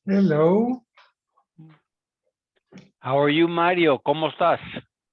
Hello, How are you, Mario? ¿Cómo estás?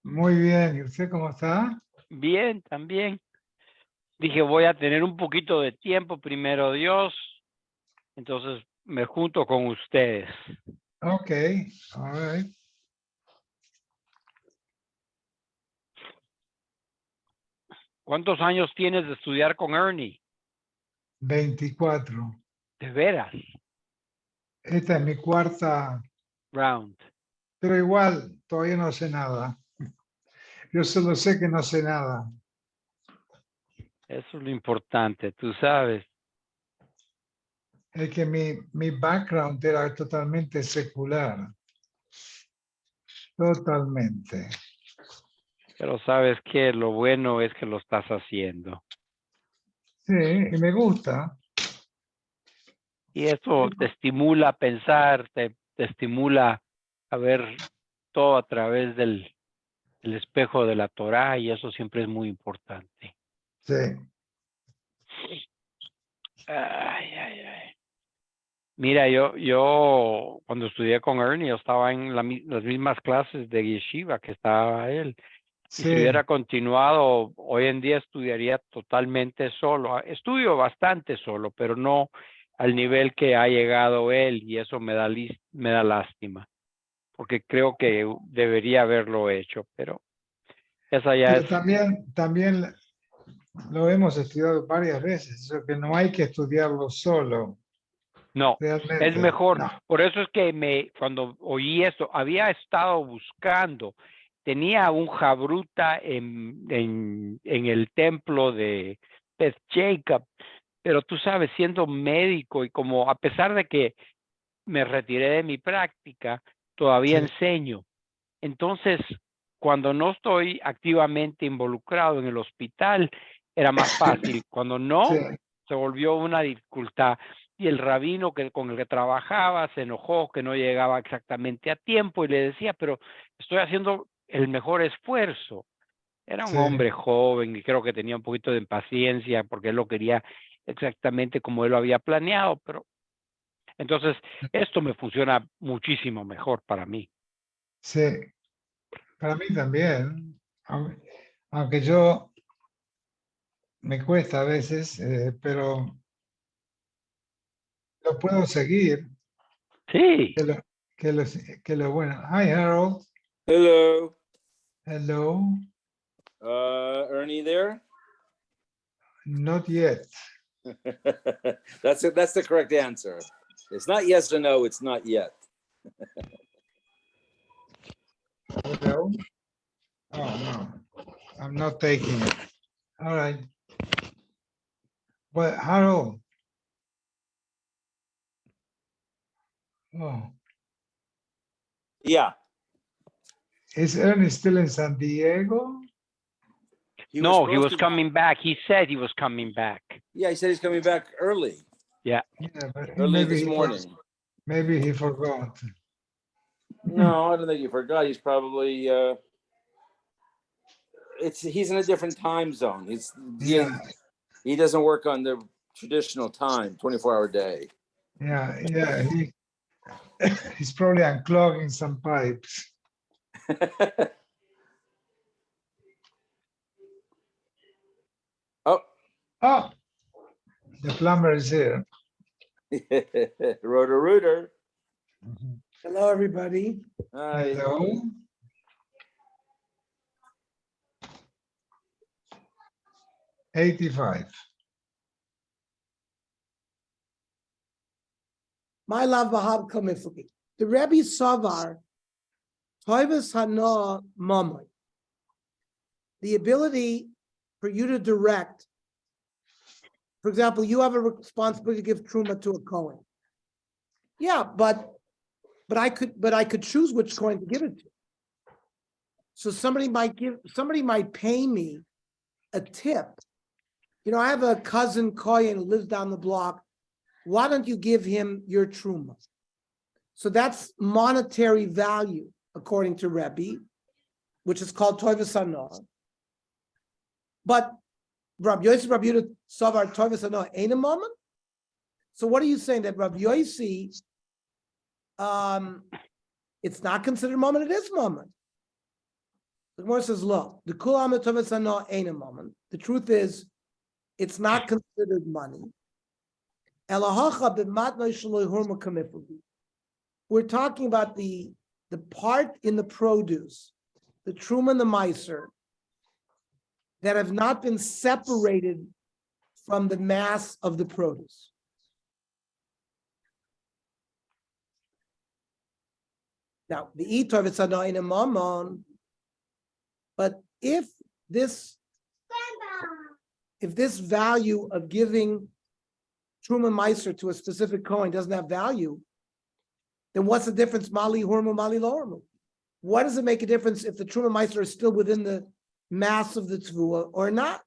muy bien. ¿Y usted cómo está? Bien, también. Dije, voy a tener un poquito de tiempo, primero Dios. Entonces me junto con ustedes. Okay, all right. ¿Cuántos años tienes de estudiar con Ernie? 24. De veras, Esta es mi cuarta, round. pero igual todavía no sé nada. Yo solo sé que no sé nada. Eso es lo importante, tú sabes. Es que mi background era totalmente secular. Totalmente. Pero sabes que lo bueno es que lo estás haciendo. Sí, y me gusta. Y eso te estimula a pensar, te estimula a ver todo a través del espejo de la Torá y eso siempre es muy importante. Sí, Ay, ay, ay. Mira, yo cuando estudié con Ernie, yo estaba en las mismas clases de yeshiva que estaba él. Y si sí, hubiera continuado, hoy en día estudiaría totalmente solo. Estudio bastante solo, pero no al nivel que ha llegado él y eso me da lástima, porque creo que debería haberlo hecho, pero esa ya es. pero también lo hemos estudiado varias veces. Eso que no hay que estudiarlo solo, No, es realmente. mejor. No, Por eso es que cuando oí esto, había estado buscando, tenía un jabruta en el templo de Beth Jacob, pero tú sabes, siendo médico y como a pesar de que me retiré de mi práctica, todavía sí, enseño. Entonces, cuando no estoy activamente involucrado en el hospital, era más fácil. Cuando sí. no, se volvió una dificultad. Y el rabino con el que trabajaba se enojó que no llegaba exactamente a tiempo y le decía, pero estoy haciendo el mejor esfuerzo. Era un Sí, hombre joven y creo que tenía un poquito de impaciencia porque él lo quería exactamente como él lo había planeado, pero entonces esto me funciona muchísimo mejor para mí. sí, para mí también. Aunque yo me cuesta a veces, pero lo puedo seguir, Sí. que lo, que lo, que lo bueno. Hi, Harold. Hello, Hello. Ernie there? Not yet. That's it. That's the correct answer. It's not yes or no. It's not yet. Hello. Oh, no, I'm not taking it. All right. Well, Harold. Oh, Yeah. is Ernie still in San Diego? No, he supposed was to. coming back. He said he was coming back. Yeah, he said he's coming back early. Yeah. Yeah, but Early this morning. maybe he forgot. No, I don't think he forgot. He's probably. He's in a different time zone. Yeah, He doesn't work on the traditional time, 24-hour day. yeah. He's probably unclogging some pipes. Oh, Oh, the plumber is here. Rotor. Hello, everybody. Hi. Hello. $85. My love Bahab Kamifuki. The Rebbe Savar, Toivus Hana Mamai. The ability for you to direct, for example, you have a responsibility to give truma to a Kohen. Yeah, but I could choose which coin to give it to. So somebody might pay me a tip. You know, I have a cousin Kohen who lives down the block. Why don't you give him your truma? So that's monetary value, according to Rebbe, which is called Toivus Hana. But Rabbi Yossi, Rabbi Yehuda, Savar, Toivus Hana ain't a moment. So what are you saying, that Rabbi Yossi it's not considered moment, it is moment. The Gemara says, look, the kul amatovis ano ain't a moment. The truth is, it's not considered money. We're talking about the part in the produce, the truma and the meiser, that have not been separated from the mass of the produce. Now, the itar v'tzana in a mammon, but if this value of giving truma meiser to a specific coin doesn't have value, then what's the difference? Mali hormu, mali lo hormu. What does it make a difference if the truma meiser is still within the mass of the tvua or not?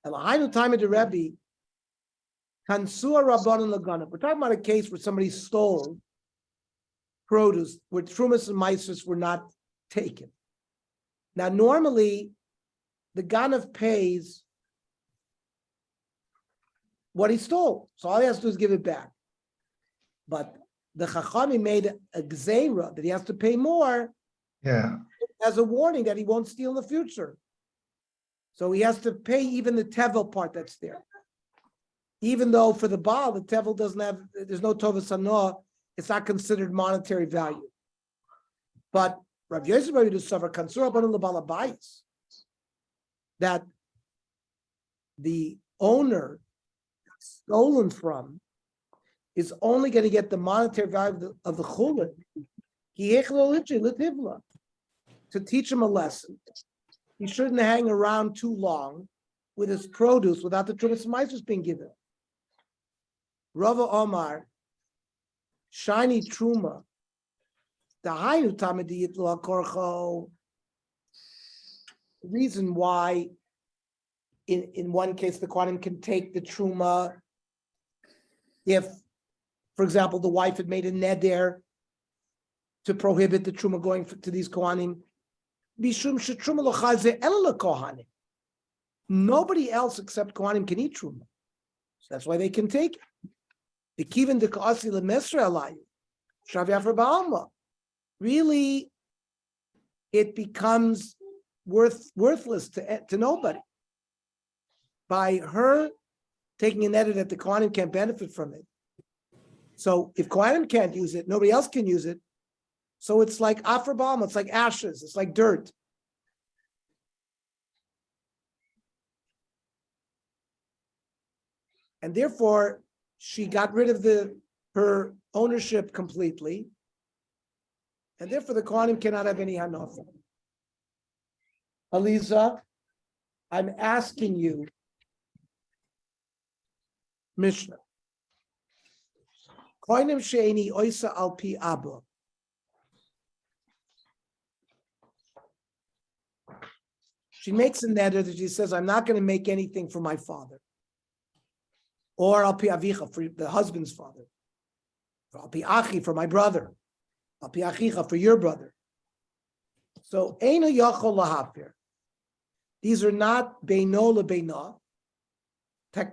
We're talking about a case where somebody stole produce, where trumas and meisers were not taken. Now, normally, the ganav pays what he stole, so all he has to do is give it back. But the chachami made a gzeira that he has to pay more, as a warning that he won't steal in the future. So he has to pay even the tevel part that's there. Even though for the Baal, the tevel doesn't have, there's no tovas hanoah, it's not considered monetary value. But Rav Yosef Bar Yudusafar Kansur Rabbanon L'Bal Habayis, that the owner stolen from is only going to get the monetary value of the chulin to teach him a lesson. He shouldn't hang around too long with his produce without the trumas meiser being given. Rava Omar, shiny truma, the hainu tamidiyit lo korcho. The reason why, in one case, the Kohanim can take the truma if, for example, the wife had made a neder to prohibit the truma going to these Kohanim. Nobody else except Kohanim can eat truma, so that's why they can take it. The kivin de kaasi lemesra alayu shaviyafar ba'alma. Really, it becomes worthless to nobody by her taking an edit that the Kohanim can't benefit from it. So if Kohanim can't use it, nobody else can use it. So it's like afar ba'alma, it's like ashes, it's like dirt. And therefore, she got rid of her ownership completely. And therefore, the Kohanim cannot have any hanofa. Aliza, I'm asking you, Mishnah. Kohanim she'eni oisa al pi abba. She makes a neder that she says, I'm not going to make anything for my father. Or al pi avicha, for the husband's father. Or al pi achi, for my brother. Al pi achicha, for your brother. So, eino yachol lahafir. These are not beino lebeina.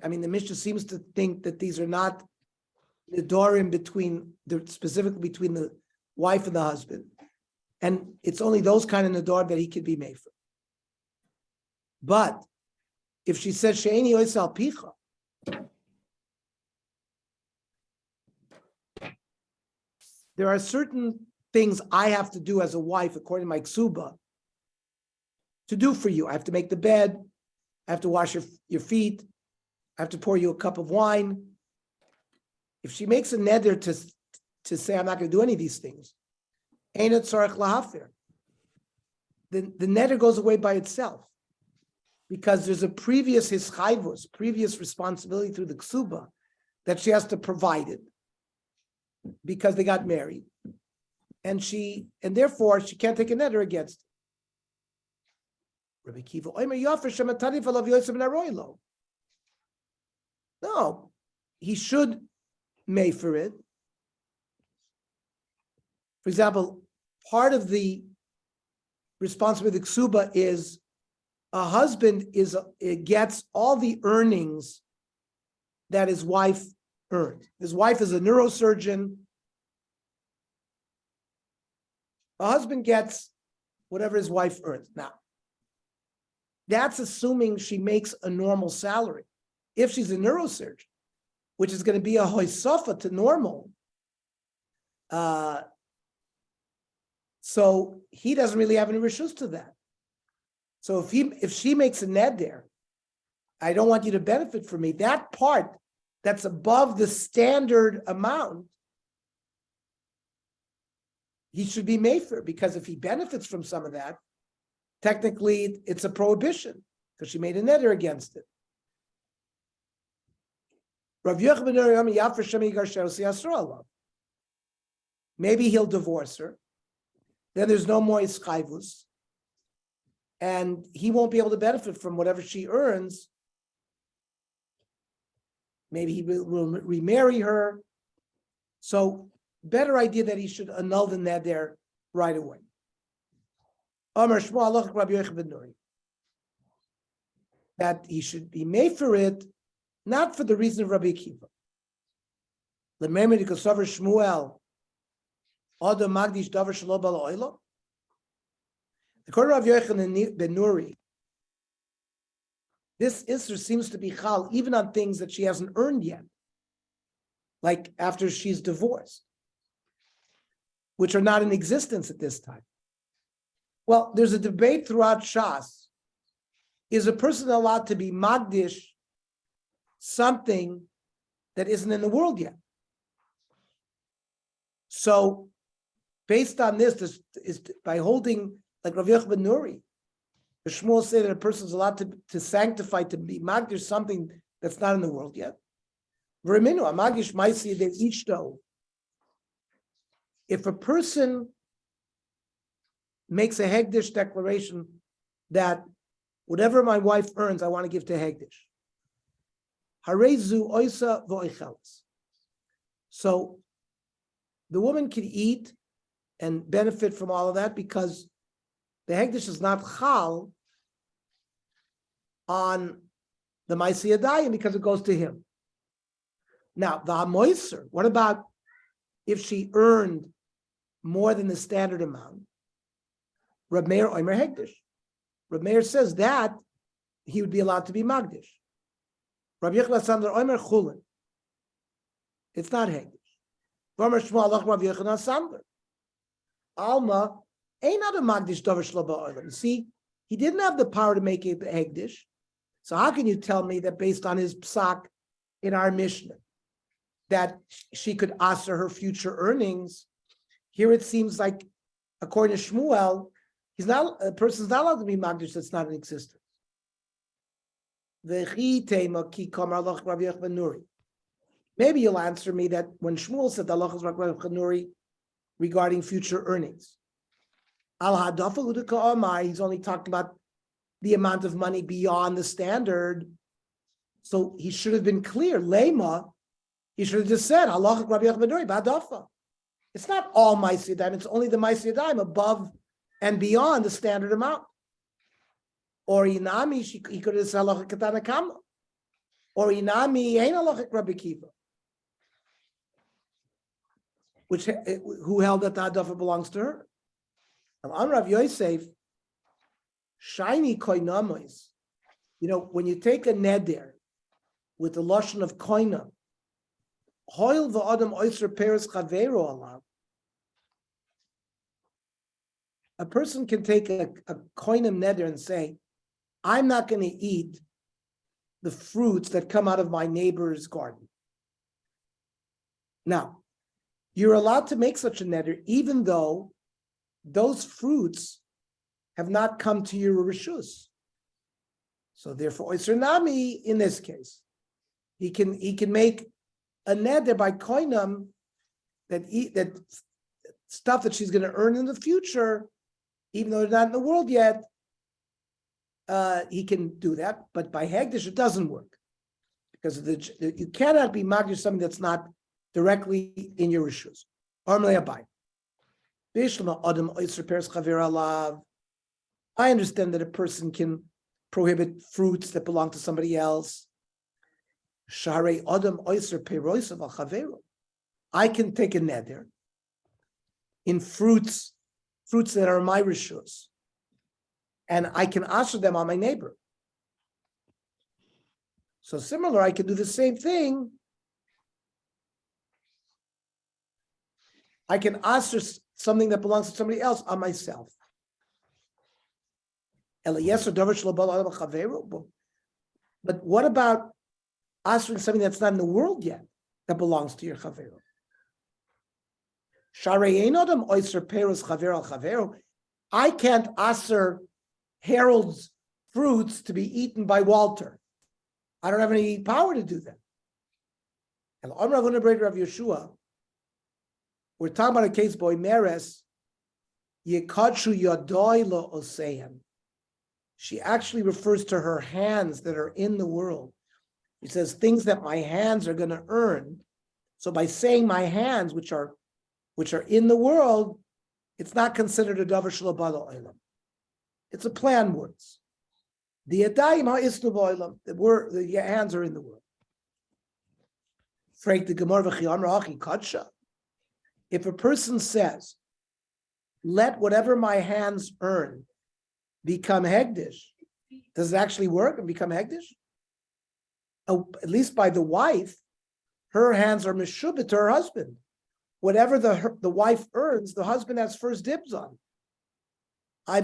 I mean, the Mishnah seems to think that these are not nedarim specifically between the wife and the husband. And it's only those kind of nedarim that he could be made for. But if she says she'eni ois al picha, there are certain things I have to do as a wife, according to my ksuba, to do for you. I have to make the bed. I have to wash your feet. I have to pour you a cup of wine. If she makes a neder to say, I'm not going to do any of these things, ain't it tzarech lahafir? The neder goes away by itself because there's a previous hischayvus, previous responsibility through the ksuba that she has to provide it because they got married. And therefore she can't take a neder against it. Rabbi Kiva, no, he should may for it. For example, part of the responsibility of the ksuba is a husband gets all the earnings that his wife earned. His wife is a neurosurgeon, The husband gets whatever his wife earns. Now, that's assuming she makes a normal salary. If she's a neurosurgeon, which is going to be a hoisofa to normal, so he doesn't really have any rishus to that. So if she makes a ned there, I don't want you to benefit from me. That part that's above the standard amount, he should be made for, because if he benefits from some of that, technically it's a prohibition because she made a neder against it. Maybe he'll divorce her. Then there's no more ischayvus, and he won't be able to benefit from whatever she earns. Maybe he will remarry her. So better idea that he should annul the neder right away. That he should be made for it, not for the reason of Rabbi Akiva. According to Rav Yochanan ben Nuri, this Isser seems to be chal even on things that she hasn't earned yet, like after she's divorced, which are not in existence at this time. Well, there's a debate throughout Shas. Is a person allowed to be magdish something that isn't in the world yet? So, based on this is by holding, like Rav Yochanan ben Nuri, the Shmuel say that a person is allowed to sanctify, to be magdish something that's not in the world yet. V'reminu, amagish ma'isi de ishto. If a person makes a hegdish declaration that whatever my wife earns, I want to give to hegdish. Harezu oisa v'oichelas. So the woman can eat and benefit from all of that because the hegdish is not chal on the Maaseh Yadayim because it goes to him. Now, the hamoiser, what about if she earned more than the standard amount? Reb Meir Omer hegdish. Reb Meir says that he would be allowed to be magdish. Rabbi Yochanan Sander Omer chulin. It's not hegdish. V'omer Shmuel Alach Rabbi Yochanan Sander. Alma ain't not a magdish davar shlo ba'olam. See, he didn't have the power to make it hegdish. So how can you tell me that based on his psak in our Mishnah that she could aser her future earnings? Here it seems like, according to Shmuel, a person's not allowed to be magdish that's not in existence. Maybe you'll answer me that when Shmuel said the halachas Rabbi Chanuri regarding future earnings, he's only talking about the amount of money beyond the standard. So he should have been clear. Lema, he should have just said, halachas Rabbi Chanuri ba'dafa. It's not all Maaseh Yadayim, it's only the Maaseh Yadayim above and beyond the standard amount. Or Inami, he could have said halacha katana kama. Or Inami ain't halacha Rabbi Akiva, who held that the hadafa belongs to her. Now, on Rav Yosef, shiny koinamos. When you take a neder with the lashon of koina, hoil v'adam oiser peres chavero alav. A person can take a koinim neder and say, I'm not going to eat the fruits that come out of my neighbor's garden. Now, you're allowed to make such a neder, even though those fruits have not come to your rishus. So therefore, Oyser Nami, in this case, he can make a neder by koinam that stuff that she's going to earn in the future, even though they're not in the world yet, he can do that. But by hegdish, it doesn't work because you cannot be magdish something that's not directly in your rishus. I understand that a person can prohibit fruits that belong to somebody else. I can take a neder in fruits fruits that are my rishus, and I can answer them on my neighbor. So similar, I can do the same thing. I can answer something that belongs to somebody else on myself. But what about answering something that's not in the world yet that belongs to your chaveru? I can't answer Harold's fruits to be eaten by Walter. I don't have any power to do that. And Rav Yeshua, we're talking about a case boy Meres, Yekadshu Yadoi Lo Oseyan. She actually refers to her hands that are in the world. She says things that my hands are going to earn. So by saying my hands, which are in the world, it's not considered a davar shelo balo olam. It's a play on words. The yadayim ha'isnu ba'olam, the hands are in the world. Frank the Gemara v'chiyam ra'achi kadsha. If a person says, let whatever my hands earn become hegdish, does it actually work and become hegdish? Oh, at least by the wife, her hands are meshubit to her husband. Whatever the wife earns, the husband has first dibs on. The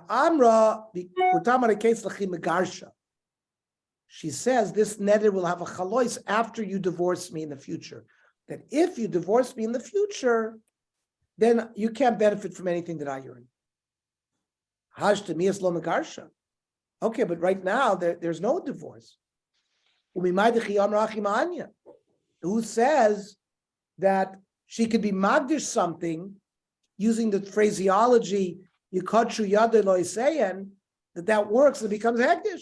Amra, we're talking about a case l'chi megarsha. She says this neder will have a chalois after you divorce me in the future. That if you divorce me in the future, then you can't benefit from anything that I earn. Haj to me is lo megarsha. Okay, but right now there's no divorce. Who says that she could be magdish something using the phraseology yikadshu yadei lo yiseyen, that works and becomes hegdish.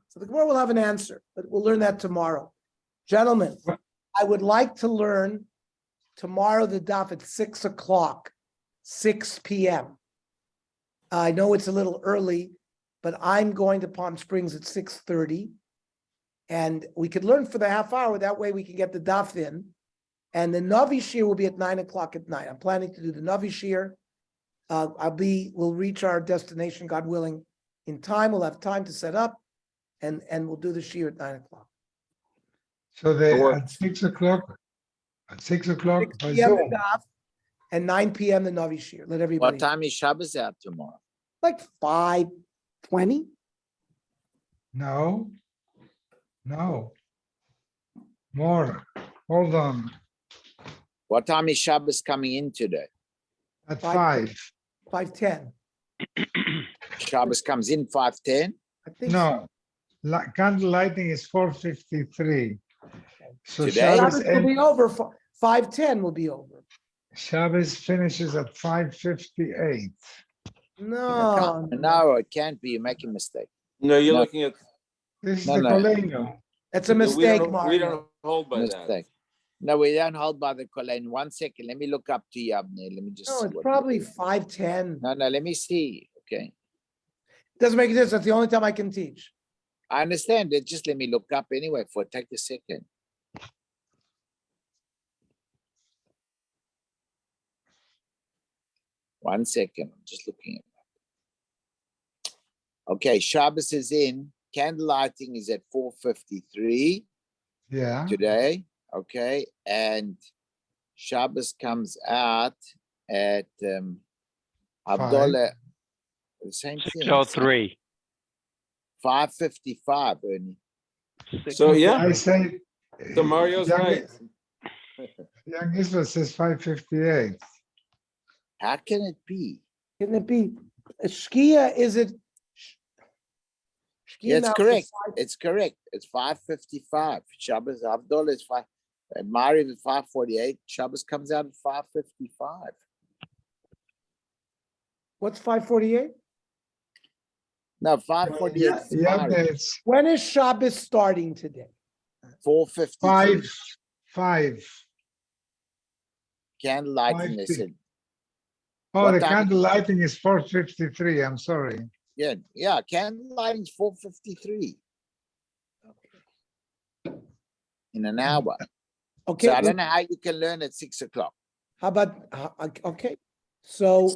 So the Gemara will have an answer, but we'll learn that tomorrow. Gentlemen, I would like to learn tomorrow the daf at 6 o'clock, 6 p.m. I know it's a little early, but I'm going to Palm Springs at 6:30. And we could learn for the half hour. That way we can get the daf in. And the Navi Shir will be at 9 o'clock at night. I'm planning to do the Navi Shir. We'll reach our destination, God willing, in time. We'll have time to set up and we'll do the Shir at 9 o'clock. So at 6 o'clock, 6 o'clock, 6 p.m. the daf and 9 p.m. the Navi Shir. Let everybody. What time is Shabbos out tomorrow? Like 5:20. No. More. Hold on. What time is Shabbos coming in today? At 5. 5:10. Shabbos comes in 5:10. I think so. No. Candle lighting is 4:53. So Today? Shabbos will be over. 5:10 will be over. Shabbos finishes at 5:58. No. No, it can't be. You make a mistake. No, you're No. looking at. This is No, the no. Coleno. That's a we mistake, don't- Mark. We don't hold by that. Mistake. No, we don't hold by the kolen. 1 second. Let me look up to Yavne. Let me just No, see it's what- probably 5:10. No, let me see. Okay. Doesn't make a difference. That's the only time I can teach. I understand it. Just let me look up anyway for take a second. One second. I'm just looking at that. Okay, Shabbos is in. Candle lighting is at 4:53 Yeah. today. Okay, and Shabbos comes out at Abdullah. The same thing. 6:03. 5:55, Ernie. So yeah, I say. so Mario's Young- right. Young Israel says 5:58. How can it be? Can it be? Shkia, is it? Shkia Yeah, it's now is correct. 5. It's correct. It's 5:55. Shabbos Abdullah is 5. Mariv is 5:48. Shabbos comes out at 5:55. What's 5:48? No, 5:48 is Yeah, Mariv. it's When is Shabbos starting today? 4:53. 5. Candle lighting, they 5:50. said. Oh, What the time- candle lighting is 4:53. I'm sorry. Yeah, candle lighting is 4:53 in an hour. Okay, So I don't know how you can learn at 6 o'clock how about, okay, so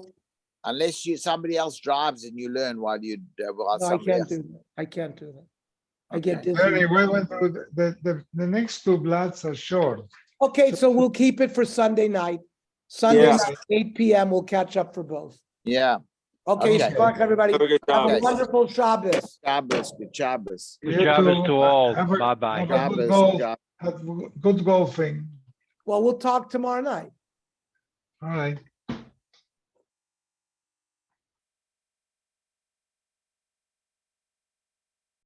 unless somebody else drives and you learn while while no, I somebody can't else. do that. I can't do that. I get Okay. dizzy. Bernie, we went through the next two bloods are short. Okay, so we'll keep it for Sunday night. Sunday Yeah. night, 8 p.m. We'll catch up for both. Yeah. Okay, Okay. Shabbat, everybody. Have a good Have a Shabbos. wonderful Shabbos. Shabbos, good Shabbos. Good You Shabbos too. to all. Have a- Bye-bye. have a good Shabbos, golf- Shabbos. have good golfing. Well, we'll talk tomorrow night. All right.